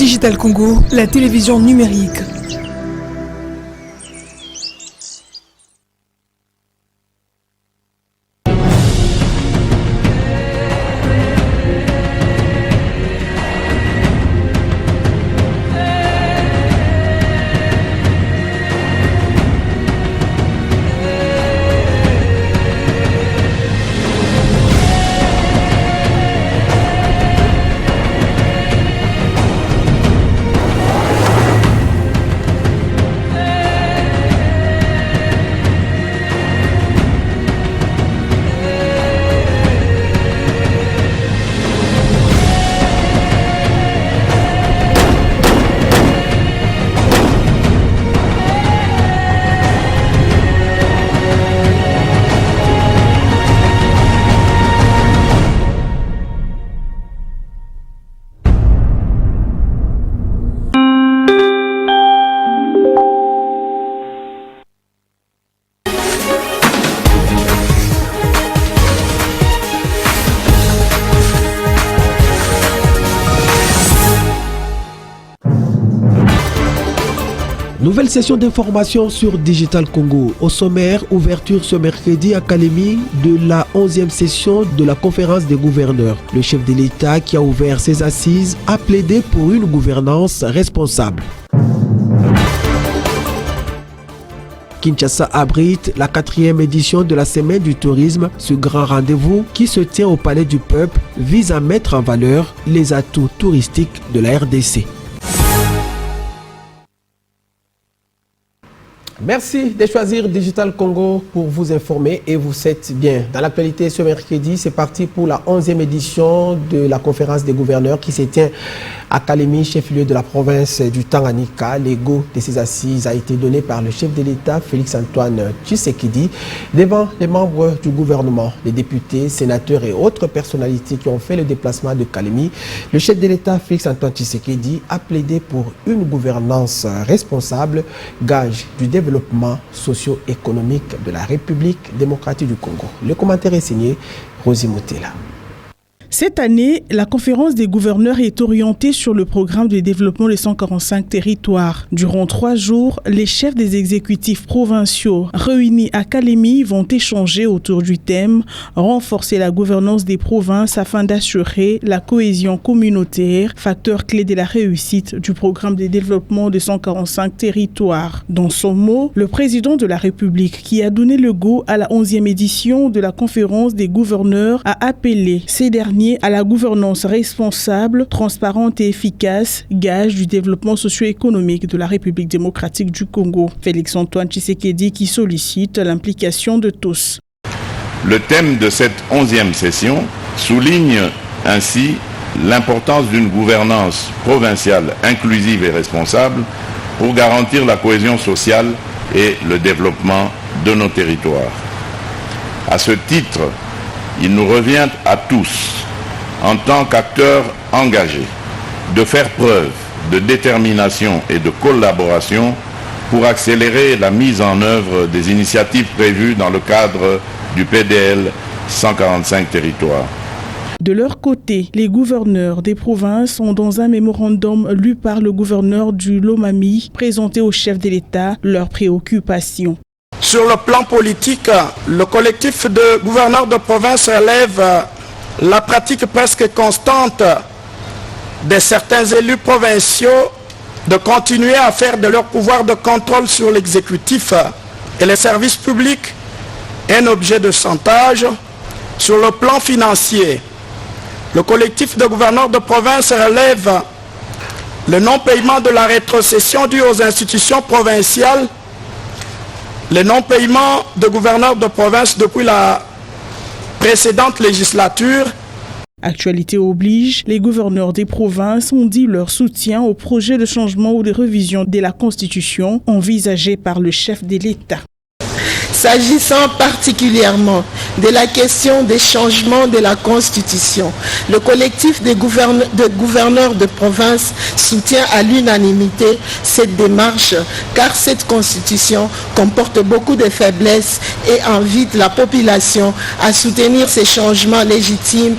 Digital Congo, la télévision numérique. Nouvelle session d'information sur Digital Congo. Au sommaire, ouverture ce mercredi à Kalemi de la 11e session de la conférence des gouverneurs. Le chef de l'État qui a ouvert ses assises a plaidé pour une gouvernance responsable. Kinshasa abrite la 4e édition de la Semaine du Tourisme. Ce grand rendez-vous qui se tient au Palais du Peuple vise à mettre en valeur les atouts touristiques de la RDC. Merci de choisir Digital Congo pour vous informer et vous êtes bien. Dans l'actualité ce mercredi, c'est parti pour la 11e édition de la conférence des gouverneurs qui se tient à Kalemi, chef-lieu de la province du Tanganyika. L'ego de ces assises a été donné par le chef de l'État, Félix-Antoine Tshisekedi, devant les membres du gouvernement, les députés, sénateurs et autres personnalités qui ont fait le déplacement de Kalemi. Le chef de l'État, Félix-Antoine Tshisekedi, a plaidé pour une gouvernance responsable, gage du développement socio-économique de la République démocratique du Congo. Le commentaire est signé Rosie Motela. Cette année, la conférence des gouverneurs est orientée sur le programme de développement des 145 territoires. Durant 3 jours, les chefs des exécutifs provinciaux réunis à Kalemi vont échanger autour du thème « Renforcer la gouvernance des provinces afin d'assurer la cohésion communautaire, facteur clé de la réussite du programme de développement des 145 territoires ». Dans son mot, le président de la République, qui a donné le go à la 11e édition de la conférence des gouverneurs, a appelé ces derniers à la gouvernance responsable, transparente et efficace, gage du développement socio-économique de la République démocratique du Congo. Félix-Antoine Tshisekedi qui sollicite l'implication de tous. Le thème de cette 11e session souligne ainsi l'importance d'une gouvernance provinciale inclusive et responsable pour garantir la cohésion sociale et le développement de nos territoires. À ce titre, il nous revient à tous, en tant qu'acteurs engagés, de faire preuve de détermination et de collaboration pour accélérer la mise en œuvre des initiatives prévues dans le cadre du PDL 145 territoires. De leur côté, les gouverneurs des provinces sont dans un mémorandum lu par le gouverneur du Lomami présenté au chef de l'État leurs préoccupations. Sur le plan politique, le collectif de gouverneurs de province relève la pratique presque constante de certains élus provinciaux de continuer à faire de leur pouvoir de contrôle sur l'exécutif et les services publics un objet de chantage. Sur le plan financier, le collectif de gouverneurs de province relève le non-paiement de la rétrocession due aux institutions provinciales, le non-paiement de gouverneurs de province depuis la précédente législature. Actualité oblige, les gouverneurs des provinces ont dit leur soutien au projet de changement ou de révision de la Constitution envisagé par le chef de l'État. S'agissant particulièrement de la question des changements de la Constitution, le collectif des gouverneurs de province soutient à l'unanimité cette démarche car cette Constitution comporte beaucoup de faiblesses et invite la population à soutenir ces changements légitimes.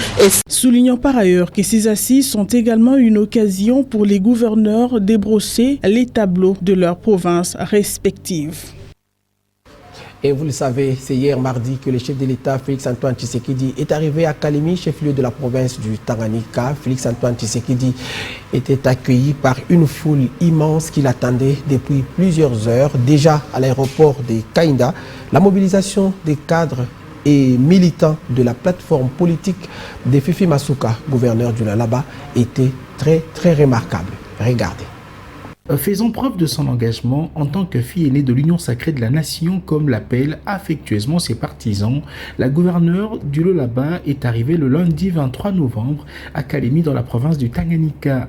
Soulignons par ailleurs que ces assises sont également une occasion pour les gouverneurs de brosser les tableaux de leurs provinces respectives. Et vous le savez, c'est hier mardi que le chef de l'État, Félix-Antoine Tshisekedi, est arrivé à Kalemi, chef-lieu de la province du Tanganyika. Félix-Antoine Tshisekedi était accueilli par une foule immense qui l'attendait depuis plusieurs heures. Déjà à l'aéroport de Kainda, la mobilisation des cadres et militants de la plateforme politique de Fifi Masuka, gouverneur du Lalaba, était très remarquable. Regardez. Faisant preuve de son engagement en tant que fille aînée de l'Union sacrée de la nation, comme l'appellent affectueusement ses partisans, la gouverneure du Lalaba est arrivée le lundi 23 novembre à Kalemi dans la province du Tanganyika.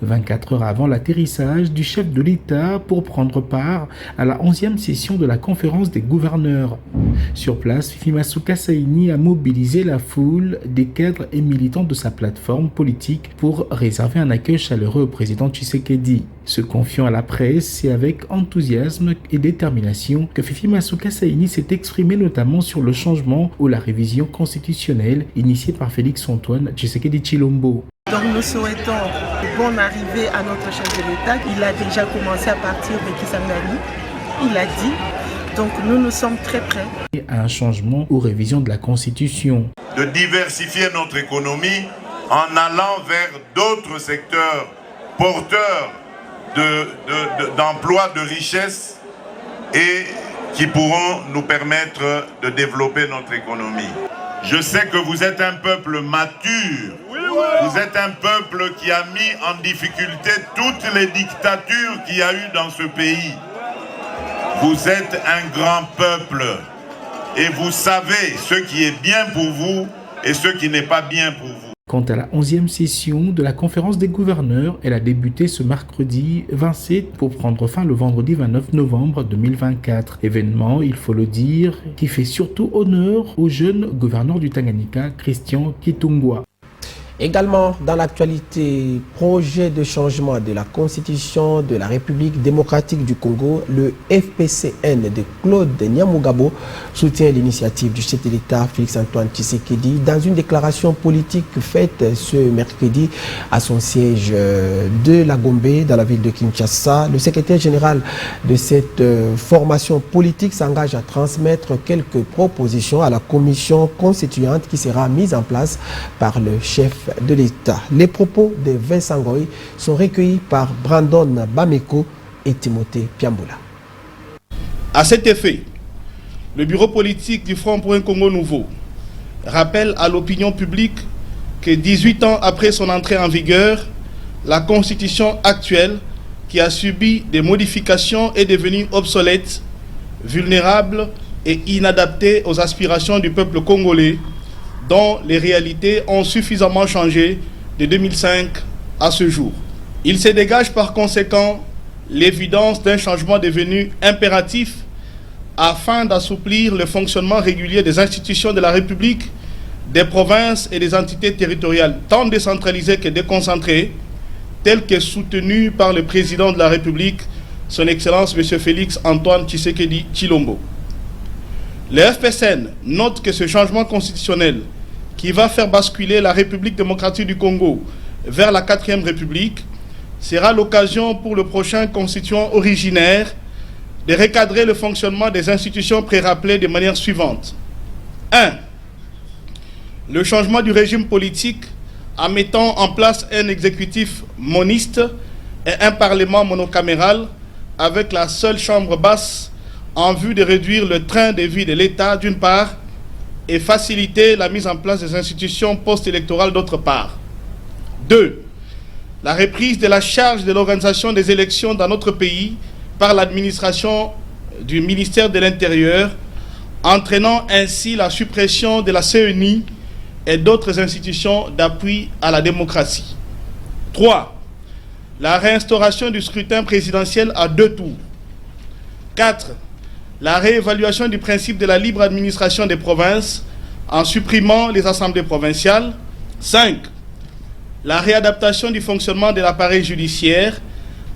24 heures avant l'atterrissage du chef de l'État pour prendre part à la 11e session de la conférence des gouverneurs. Sur place, Fifi Masuka Saini a mobilisé la foule des cadres et militants de sa plateforme politique pour réserver un accueil chaleureux au président Tshisekedi. Se confiant à la presse, c'est avec enthousiasme et détermination que Fifi Masuka Saini s'est exprimé notamment sur le changement ou la révision constitutionnelle initiée par Félix-Antoine Tshisekedi Tshilombo. Donc nous souhaitons une bonne arrivée à notre chef de l'État. Il a déjà commencé à partir de Kisangani. Il a dit. Donc nous sommes très prêts. À un changement ou révision de la Constitution. De diversifier notre économie en allant vers d'autres secteurs porteurs d'emplois, de richesses et qui pourront nous permettre de développer notre économie. Je sais que vous êtes un peuple mature. Vous êtes un peuple qui a mis en difficulté toutes les dictatures qu'il y a eu dans ce pays. Vous êtes un grand peuple et vous savez ce qui est bien pour vous et ce qui n'est pas bien pour vous. Quant à la 11e session de la conférence des gouverneurs, elle a débuté ce mercredi 27 pour prendre fin le vendredi 29 novembre 2024. Événement, il faut le dire, qui fait surtout honneur au jeune gouverneur du Tanganyika, Christian Kitungwa. Également dans l'actualité, projet de changement de la Constitution de la République démocratique du Congo, le FPCN de Claude Nyamugabo soutient l'initiative du chef de l'État Félix-Antoine Tshisekedi dans une déclaration politique faite ce mercredi à son siège de la Gombe dans la ville de Kinshasa. Le secrétaire général de cette formation politique s'engage à transmettre quelques propositions à la commission constituante qui sera mise en place par le chef de l'État. Les propos de Vincent Goy sont recueillis par Brandon Bameko et Timothée Piamboula. À cet effet, le bureau politique du Front pour un Congo nouveau rappelle à l'opinion publique que 18 ans après son entrée en vigueur, la constitution actuelle, qui a subi des modifications, est devenue obsolète, vulnérable et inadaptée aux aspirations du peuple congolais, dont les réalités ont suffisamment changé de 2005 à ce jour. Il se dégage par conséquent l'évidence d'un changement devenu impératif afin d'assouplir le fonctionnement régulier des institutions de la République, des provinces et des entités territoriales, tant décentralisées que déconcentrées, telles que soutenues par le président de la République, son Excellence M. Félix-Antoine Tshisekedi Tshilombo. Le FPCN note que ce changement constitutionnel qui va faire basculer la République démocratique du Congo vers la 4e République sera l'occasion pour le prochain constituant originaire de recadrer le fonctionnement des institutions pré-rappelées de manière suivante. 1. Le changement du régime politique en mettant en place un exécutif moniste et un parlement monocaméral avec la seule chambre basse en vue de réduire le train de vie de l'État d'une part et faciliter la mise en place des institutions post-électorales d'autre part. 2. La reprise de la charge de l'organisation des élections dans notre pays par l'administration du ministère de l'Intérieur, entraînant ainsi la suppression de la CENI et d'autres institutions d'appui à la démocratie. 3. La réinstauration du scrutin présidentiel à 2 tours. 4. la réévaluation du principe de la libre administration des provinces en supprimant les assemblées provinciales. 5. La réadaptation du fonctionnement de l'appareil judiciaire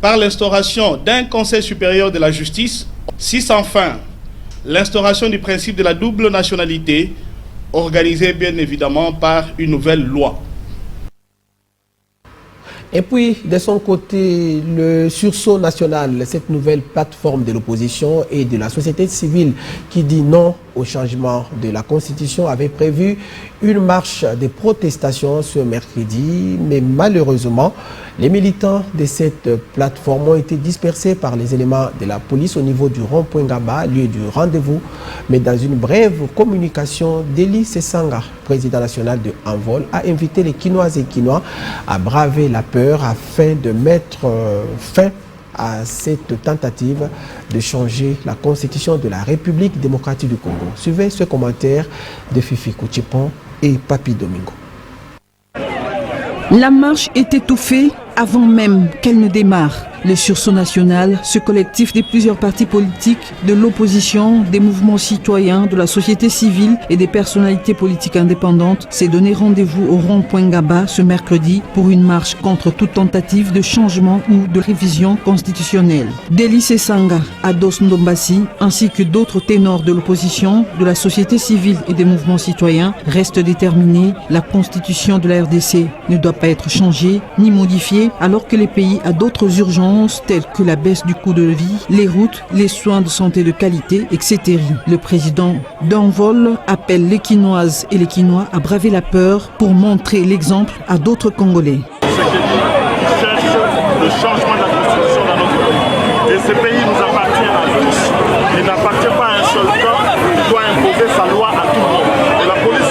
par l'instauration d'un Conseil supérieur de la justice. 6. Enfin, l'instauration du principe de la double nationalité, organisée bien évidemment par une nouvelle loi. Et puis, de son côté, le sursaut national, cette nouvelle plateforme de l'opposition et de la société civile qui dit non au changement de la Constitution, avait prévu une marche de protestation ce mercredi. Mais malheureusement, les militants de cette plateforme ont été dispersés par les éléments de la police au niveau du rond-point Gaba, lieu du rendez-vous. Mais dans une brève communication, Deli Sesanga, président national de Envol, a invité les Quinoises et Quinois à braver la peur afin de mettre fin à cette tentative de changer la constitution de la République démocratique du Congo. Suivez ce commentaire de Fifi Kouchipon et Papi Domingo. La marche est étouffée avant même qu'elle ne démarre. Le sursaut national, ce collectif de plusieurs partis politiques, de l'opposition, des mouvements citoyens, de la société civile et des personnalités politiques indépendantes, s'est donné rendez-vous au rond-point Gaba ce mercredi pour une marche contre toute tentative de changement ou de révision constitutionnelle. Deli Sesanga, Ados Ndombasi, ainsi que d'autres ténors de l'opposition, de la société civile et des mouvements citoyens restent déterminés. La constitution de la RDC ne doit pas être changée ni modifiée alors que le pays a d'autres urgences telles que la baisse du coût de vie, les routes, les soins de santé de qualité, etc. Le président d'Envol appelle les Quinoises et les Quinois à braver la peur pour montrer l'exemple à d'autres Congolais. Ce qui cherche le changement de la constitution dans notre pays. Et ce pays nous appartient à tous. Il n'appartient pas à un seul camp. Il doit imposer sa loi à tout le monde. Et la police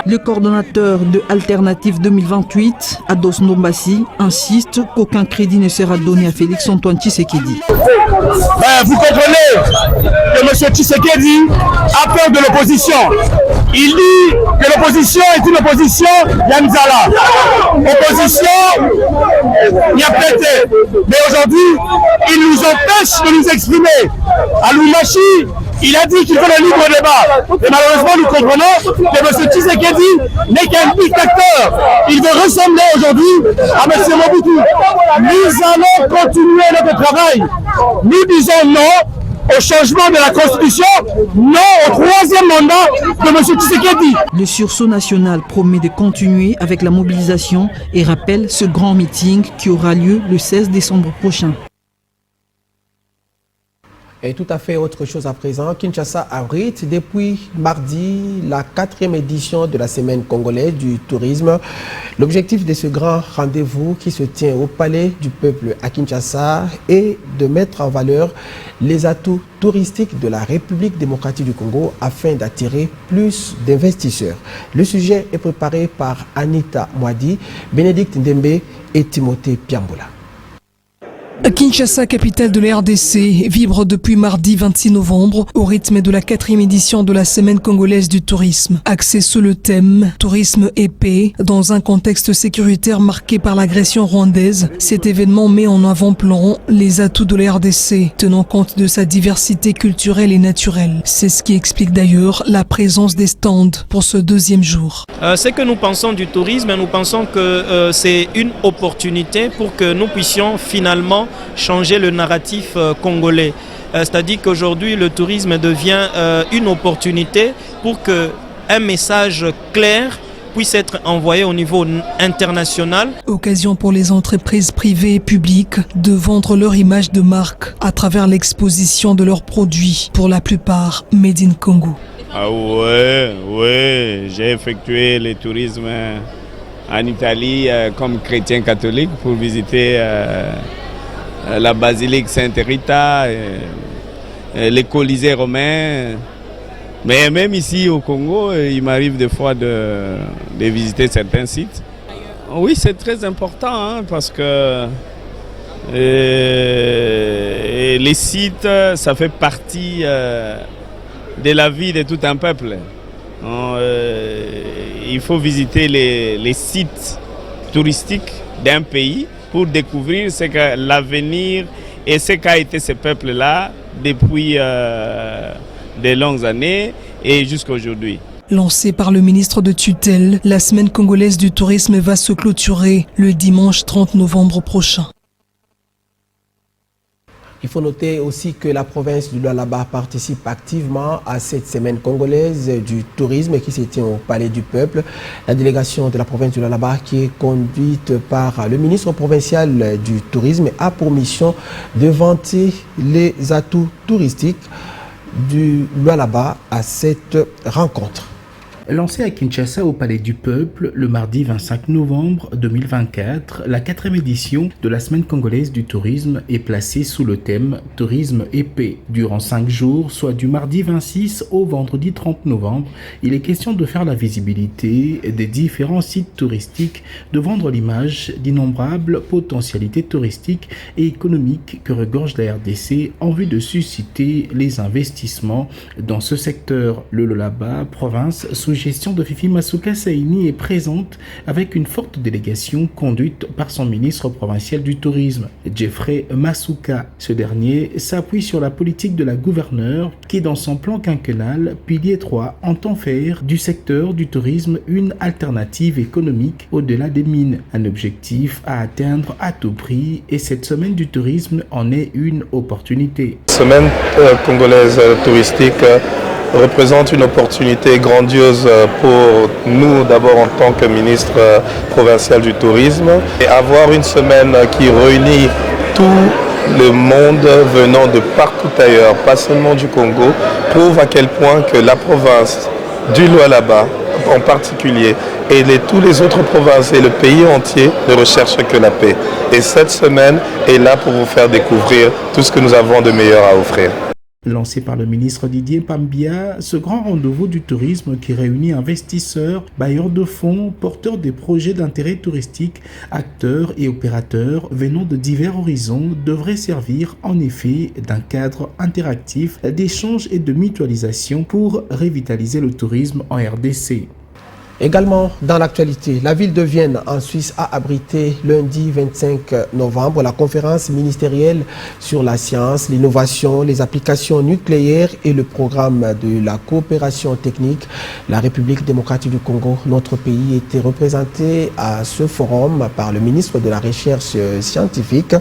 Le coordonnateur de Alternative 2028, Ados Ndombasi, insiste qu'aucun crédit ne sera donné à Félix Antoine Tshisekedi. Vous comprenez que M. Tshisekedi a peur de l'opposition. Il dit que l'opposition est une opposition Yamzala. Opposition Niapete. Mais aujourd'hui, il nous empêche de nous exprimer. À Lumbashi, il a dit qu'il veut le libre débat. Et malheureusement, nous comprenons que M. Tshisekedi n'est qu'un dictateur. Il veut ressembler aujourd'hui à M. Mobutu. Nous allons continuer notre travail. Nous disons non au changement de la Constitution, non au troisième mandat de M. Tshisekedi. Le sursaut national promet de continuer avec la mobilisation et rappelle ce grand meeting qui aura lieu le 16 décembre prochain. Et tout à fait autre chose à présent, Kinshasa abrite depuis mardi la 4e édition de la semaine congolaise du tourisme. L'objectif de ce grand rendez-vous qui se tient au palais du peuple à Kinshasa est de mettre en valeur les atouts touristiques de la République démocratique du Congo afin d'attirer plus d'investisseurs. Le sujet est préparé par Anita Mwadi, Bénédicte Ndembe et Timothée Piambola. Kinshasa, capitale de la RDC, vibre depuis mardi 26 novembre au rythme de la 4e édition de la semaine congolaise du tourisme. Axée sur le thème tourisme et paix, dans un contexte sécuritaire marqué par l'agression rwandaise, cet événement met en avant-plan les atouts de la RDC, tenant compte de sa diversité culturelle et naturelle. C'est ce qui explique d'ailleurs la présence des stands pour ce deuxième jour. Ce que nous pensons du tourisme, nous pensons que c'est une opportunité pour que nous puissions finalement changer le narratif congolais. C'est-à-dire qu'aujourd'hui, le tourisme devient une opportunité pour qu'un message clair puisse être envoyé au niveau international. Occasion pour les entreprises privées et publiques de vendre leur image de marque à travers l'exposition de leurs produits, pour la plupart made in Congo. Ah ouais, j'ai effectué le tourisme en Italie comme chrétien catholique pour visiter la basilique Sainte Rita, les colisées romains. Mais même ici au Congo, il m'arrive des fois de visiter certains sites. Oui, c'est très important parce que les sites, ça fait partie de la vie de tout un peuple. Il faut visiter les sites touristiques d'un pays pour découvrir ce que l'avenir Et ce qu'a été ce peuple-là depuis de longues années et jusqu'à aujourd'hui. Lancée par le ministre de tutelle, la semaine congolaise du tourisme va se clôturer le dimanche 30 novembre prochain. Il faut noter aussi que la province du Lualaba participe activement à cette semaine congolaise du tourisme qui se tient au Palais du Peuple. La délégation de la province du Lualaba, qui est conduite par le ministre provincial du tourisme, a pour mission de vanter les atouts touristiques du Lualaba à cette rencontre. Lancée à Kinshasa au Palais du Peuple le mardi 25 novembre 2024, la 4e édition de la Semaine congolaise du tourisme est placée sous le thème « Tourisme et paix ». Durant 5 jours, soit du mardi 26 au vendredi 30 novembre, il est question de faire la visibilité des différents sites touristiques, de vendre l'image d'innombrables potentialités touristiques et économiques que regorge la RDC en vue de susciter les investissements dans ce secteur. Le Lualaba, province sous gestion de Fifi Masuka Saini, est présente avec une forte délégation conduite par son ministre provincial du tourisme, Jeffrey Masuka. Ce dernier s'appuie sur la politique de la gouverneure qui, dans son plan quinquennal, pilier 3, entend faire du secteur du tourisme une alternative économique au-delà des mines. Un objectif à atteindre à tout prix, et cette semaine du tourisme en est une opportunité. Semaine congolaise touristique représente une opportunité grandiose pour nous, d'abord en tant que ministre provincial du tourisme, et avoir une semaine qui réunit tout le monde venant de partout ailleurs, pas seulement du Congo, prouve à quel point que la province du Lualaba en particulier et tous les autres provinces et le pays entier ne recherchent que la paix. Et cette semaine est là pour vous faire découvrir tout ce que nous avons de meilleur à offrir. Lancé par le ministre Didier Pambia, ce grand rendez-vous du tourisme qui réunit investisseurs, bailleurs de fonds, porteurs des projets d'intérêt touristique, acteurs et opérateurs venant de divers horizons devrait servir en effet d'un cadre interactif d'échange et de mutualisation pour revitaliser le tourisme en RDC. Également dans l'actualité, la ville de Vienne en Suisse a abrité lundi 25 novembre la conférence ministérielle sur la science, l'innovation, les applications nucléaires et le programme de la coopération technique. La République démocratique du Congo, notre pays, était représenté à ce forum par le ministre de la Recherche scientifique.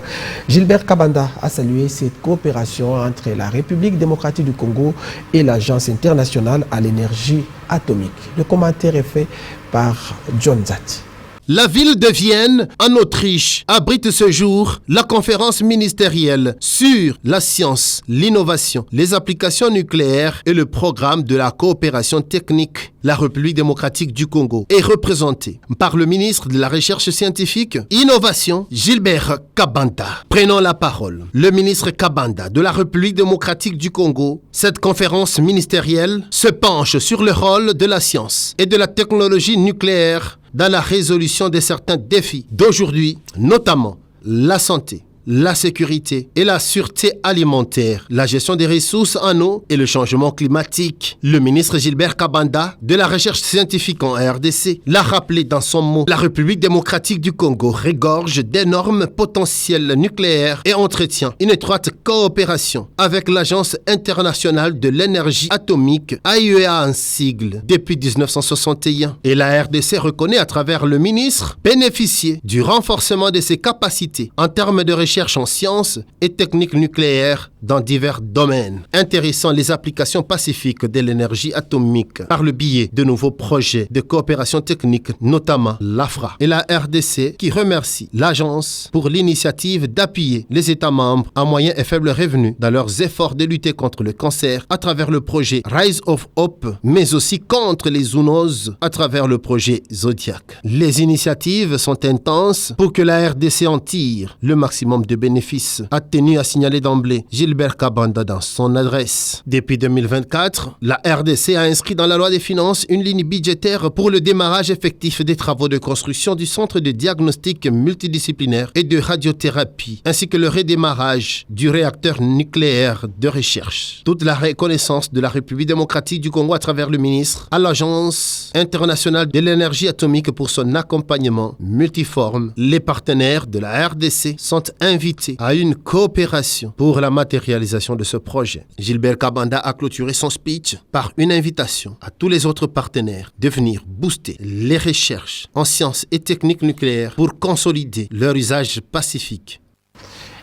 Gilbert Kabanda a salué cette coopération entre la République démocratique du Congo et l'Agence internationale à l'énergie atomique. Le commentaire est fait par John Zati. La ville de Vienne, en Autriche, abrite ce jour la conférence ministérielle sur la science, l'innovation, les applications nucléaires et le programme de la coopération technique. La République démocratique du Congo est représentée par le ministre de la Recherche scientifique, Innovation, Gilbert Kabanda. Prenons la parole. Le ministre Kabanda de la République démocratique du Congo. Cette conférence ministérielle se penche sur le rôle de la science et de la technologie nucléaire dans la résolution de certains défis d'aujourd'hui, notamment la santé, la sécurité et la sûreté alimentaire, la gestion des ressources en eau et le changement climatique. Le ministre Gilbert Kabanda de la recherche scientifique en RDC l'a rappelé dans son mot. La République démocratique du Congo regorge d'énormes potentiels nucléaires et entretient une étroite coopération avec l'Agence internationale de l'énergie atomique, AIEA en sigle, depuis 1961. Et la RDC reconnaît à travers le ministre bénéficier du renforcement de ses capacités en termes de recherche en sciences et techniques nucléaires dans divers domaines, intéressant les applications pacifiques de l'énergie atomique par le biais de nouveaux projets de coopération technique, notamment l'AFRA et la RDC, qui remercie l'agence pour l'initiative d'appuyer les États membres à moyen et faible revenu dans leurs efforts de lutter contre le cancer à travers le projet Rise of Hope, mais aussi contre les zoonoses à travers le projet Zodiac. Les initiatives sont intenses pour que la RDC en tire le maximum de bénéfices, a tenu à signaler d'emblée Gilbert Kabanda dans son adresse. Depuis 2024, la RDC a inscrit dans la loi des finances une ligne budgétaire pour le démarrage effectif des travaux de construction du centre de diagnostic multidisciplinaire et de radiothérapie, ainsi que le redémarrage du réacteur nucléaire de recherche. Toute la reconnaissance de la République démocratique du Congo à travers le ministre à l'Agence internationale de l'énergie atomique pour son accompagnement multiforme. Les partenaires de la RDC sont invité à une coopération pour la matérialisation de ce projet. Gilbert Kabanda a clôturé son speech par une invitation à tous les autres partenaires de venir booster les recherches en sciences et techniques nucléaires pour consolider leur usage pacifique.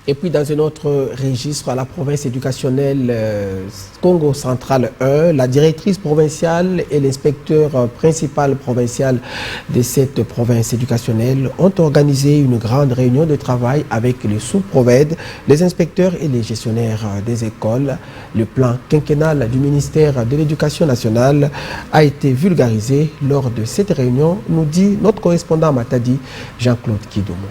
Et puis dans un autre registre, à la province éducationnelle Congo Central 1, la directrice provinciale et l'inspecteur principal provincial de cette province éducationnelle ont organisé une grande réunion de travail avec les sous-provèdes, les inspecteurs et les gestionnaires des écoles. Le plan quinquennal du ministère de l'Éducation nationale a été vulgarisé lors de cette réunion, nous dit notre correspondant à Matadi, Jean-Claude Kidomo.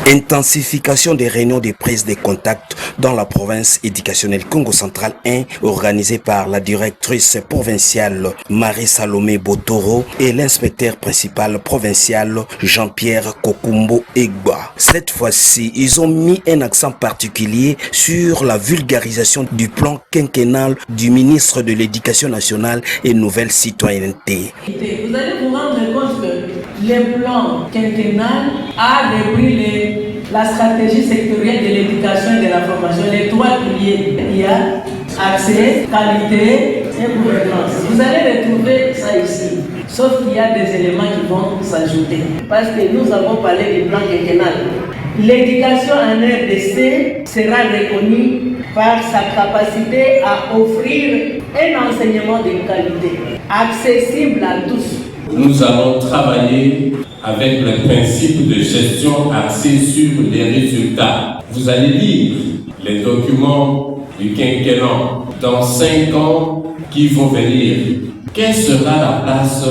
Intensification des réunions de prise de contact dans la province éducationnelle Congo Central 1 organisée par la directrice provinciale Marie-Salomé Botoro et l'inspecteur principal provincial Jean-Pierre Kokumbo Egba. Cette fois-ci, ils ont mis un accent particulier sur la vulgarisation du plan quinquennal du ministre de l'Éducation nationale et Nouvelle Citoyenneté. Vous allez vous rendre compte que le plan quinquennal a repris la stratégie sectorielle de l'éducation et de la formation, les trois piliers. Il y a accès, qualité et gouvernance. Vous allez retrouver ça ici, sauf qu'il y a des éléments qui vont s'ajouter. Parce que nous avons parlé du plan quinquennal. L'éducation en RDC sera reconnue par sa capacité à offrir un enseignement de qualité, accessible à tous. Nous allons travailler avec le principe de gestion axé sur les résultats. Vous allez lire les documents du quinquennat dans 5 ans qui vont venir. Quelle sera la place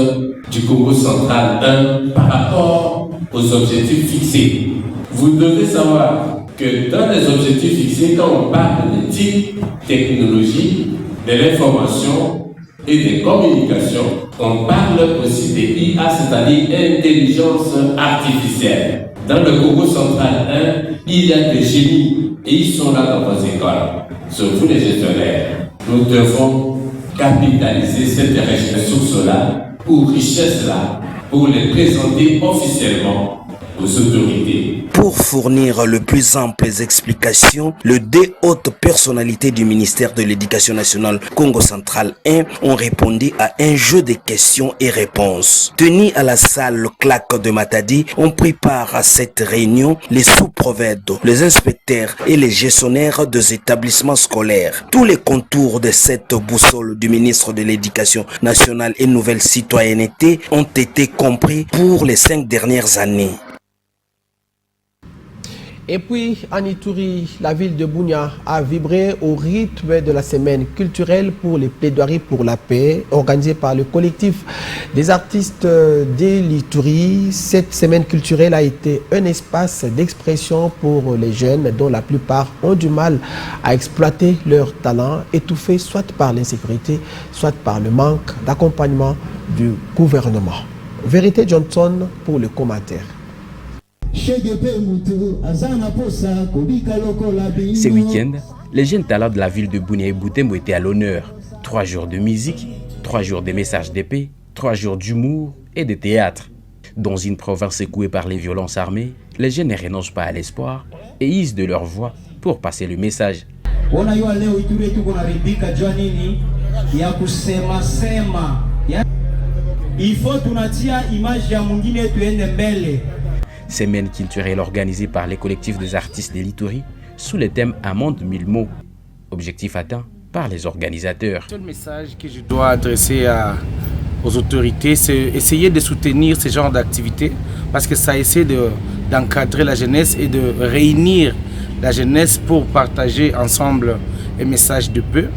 du Congo Central 1 par rapport aux objectifs fixés? Vous devez savoir que dans les objectifs fixés, quand on parle d'éthique, technologie, de l'information et des communications, on parle aussi des IA, c'est-à-dire intelligence artificielle. Dans le Congo Central 1, il y a des génies et ils sont là dans vos écoles, surtout les gestionnaires. Nous devons capitaliser cette ressource-là ou richesse-là pour les présenter officiellement aux autorités. Pour fournir le plus amples explications, les 2 hautes personnalités du ministère de l'Éducation nationale Congo Central 1 ont répondu à un jeu de questions et réponses. Tenus à la salle Claque de Matadi, ont pris part à cette réunion les sous-provèdes, les inspecteurs et les gestionnaires des établissements scolaires. Tous les contours de cette boussole du ministre de l'Éducation nationale et Nouvelle Citoyenneté ont été compris pour les 5 dernières années. Et puis, en Ituri, la ville de Bunia a vibré au rythme de la semaine culturelle pour les plaidoiries pour la paix, organisée par le collectif des artistes de l'Ituri. Cette semaine culturelle a été un espace d'expression pour les jeunes dont la plupart ont du mal à exploiter leurs talents, étouffés soit par l'insécurité, soit par le manque d'accompagnement du gouvernement. Vérité Johnson pour le commentaire. Ce week-end, les jeunes talents de la ville de Bunia et Butembo étaient à l'honneur. 3 jours de musique, 3 jours de messages de paix, 3 jours d'humour et de théâtre. Dans une province secouée par les violences armées, les jeunes ne renoncent pas à l'espoir et usent de leur voix pour passer le message. Semaine culturelle organisée par les collectifs des artistes de l'Ituri sous le thème Un monde 1000 mots. Objectif atteint par les organisateurs. Le seul message que je dois adresser aux autorités, c'est essayer de soutenir ce genre d'activités parce que ça essaie d'encadrer la jeunesse et de réunir la jeunesse pour partager ensemble un message de paix.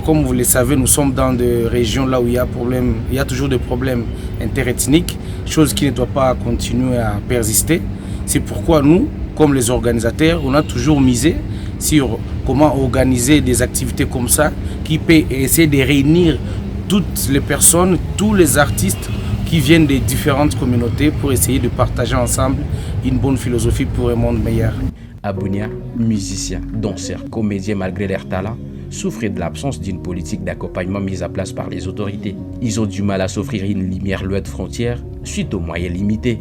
Comme vous le savez, nous sommes dans des régions là où il y a toujours des problèmes interethniques, chose qui ne doit pas continuer à persister. C'est pourquoi nous, comme les organisateurs, on a toujours misé sur comment organiser des activités comme ça qui peut essayer de réunir toutes les personnes, tous les artistes qui viennent des différentes communautés pour essayer de partager ensemble une bonne philosophie pour un monde meilleur. À Bunia, musiciens, danseurs, comédiens malgré leur talent, souffrent de l'absence d'une politique d'accompagnement mise en place par les autorités. Ils ont du mal à s'offrir une lumière loin de frontières suite aux moyens limités.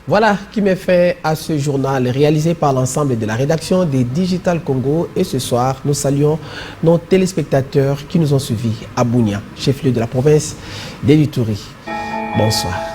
Voilà qui met fin à ce journal réalisé par l'ensemble de la rédaction des Digital Congo. Et ce soir, nous saluons nos téléspectateurs qui nous ont suivis à Bunia, chef-lieu de la province d'Ituri. Bonsoir.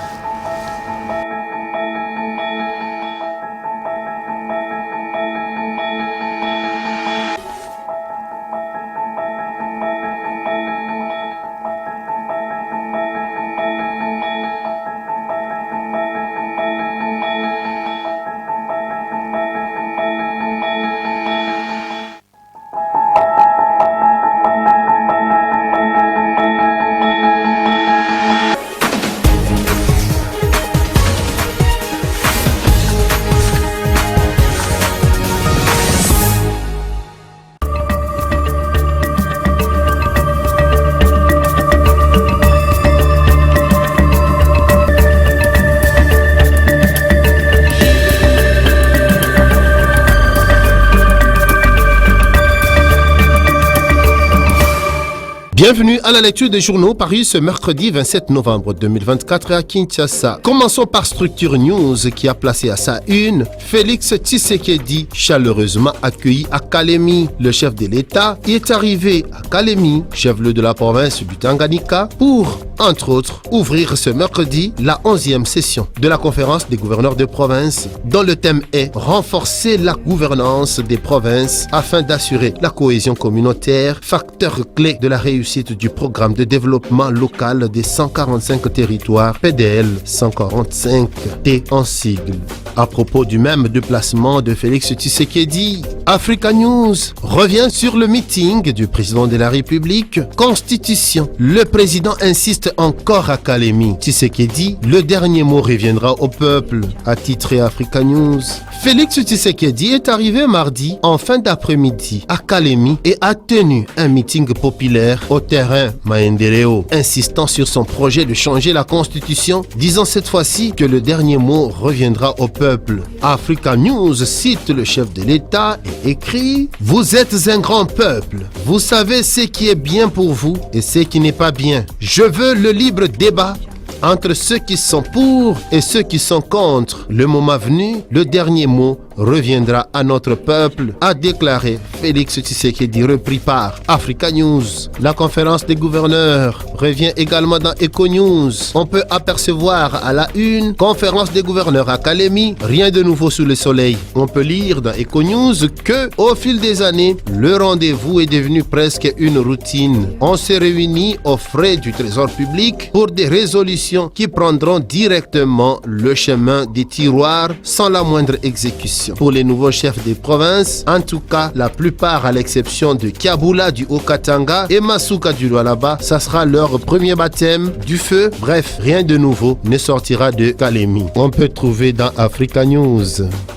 Bienvenue à la lecture des journaux parus ce mercredi 27 novembre 2024 à Kinshasa. Commençons par Structure News qui a placé à sa une Félix Tshisekedi chaleureusement accueilli à Kalemi. Le chef de l'État y est arrivé à Kalemi, chef-lieu de la province du Tanganyika, pour, entre autres, ouvrir ce mercredi la 11e session de la conférence des gouverneurs de province dont le thème est renforcer la gouvernance des provinces afin d'assurer la cohésion communautaire, facteur clé de la réussite du programme de développement local des 145 territoires PDL 145T en sigle. À propos du même déplacement de Félix Tshisekedi, Africa News revient sur le meeting du président de la République. Constitution. Le président insiste encore à Kalemi. Tshisekedi, le dernier mot reviendra au peuple, a titré Africa News. Félix Tshisekedi est arrivé mardi en fin d'après-midi à Kalemi et a tenu un meeting populaire au terrain Maendeleo, insistant sur son projet de changer la constitution, disant cette fois-ci que le dernier mot reviendra au peuple. Africa News cite le chef de l'État et écrit « Vous êtes un grand peuple, vous savez ce qui est bien pour vous et ce qui n'est pas bien. Je veux le libre débat entre ceux qui sont pour et ceux qui sont contre. Le moment venu, le dernier mot reviendra à notre peuple, a déclaré Félix Tshisekedi, repris par Africa News. La conférence des gouverneurs revient également dans Eco News. On peut apercevoir à la une, conférence des gouverneurs à Kalemi, rien de nouveau sous le soleil. On peut lire dans Eco News que, au fil des années, le rendez-vous est devenu presque une routine. On se réunit aux frais du trésor public pour des résolutions qui prendront directement le chemin des tiroirs sans la moindre exécution. Pour les nouveaux chefs des provinces, en tout cas la plupart à l'exception de Kiabula du Haut-Katanga et Masuka du Lualaba, ça sera leur premier baptême du feu. Bref, rien de nouveau ne sortira de Kalemi. On peut trouver dans Africa News.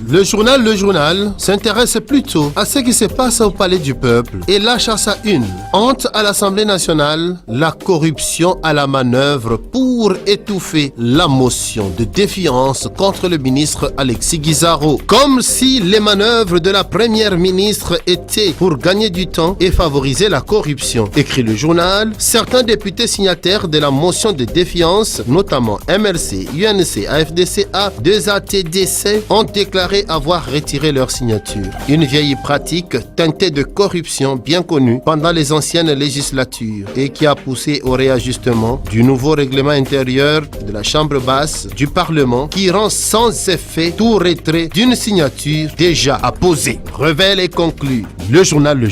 Le journal s'intéresse plutôt à ce qui se passe au palais du peuple et lâche à sa une. Honte à l'Assemblée nationale, la corruption à la manœuvre pour étouffer la motion de défiance contre le ministre Alexis Guizaro. Comme si les manœuvres de la première ministre étaient pour gagner du temps et favoriser la corruption, écrit le journal. Certains députés signataires de la motion de défiance, notamment MLC, UNC, AFDCA, 2ATDC, ont déclaré avoir retiré leur signature. Une vieille pratique teintée de corruption bien connue pendant les anciennes législatures et qui a poussé au réajustement du nouveau règlement intérieur de la Chambre basse du Parlement qui rend sans effet tout retrait d'une signature déjà apposée. Révèle et conclut le journal.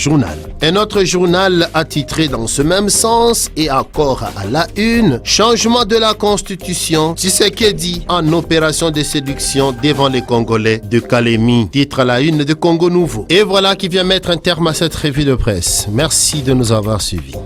Un autre journal a titré dans ce même sens et encore à la une, changement de la constitution, Tshisekedi en opération de séduction devant les Congolais de Kalemi. Titre à la une de Congo Nouveau. Et voilà qui vient mettre un terme à cette revue de presse. Merci de nous avoir suivis.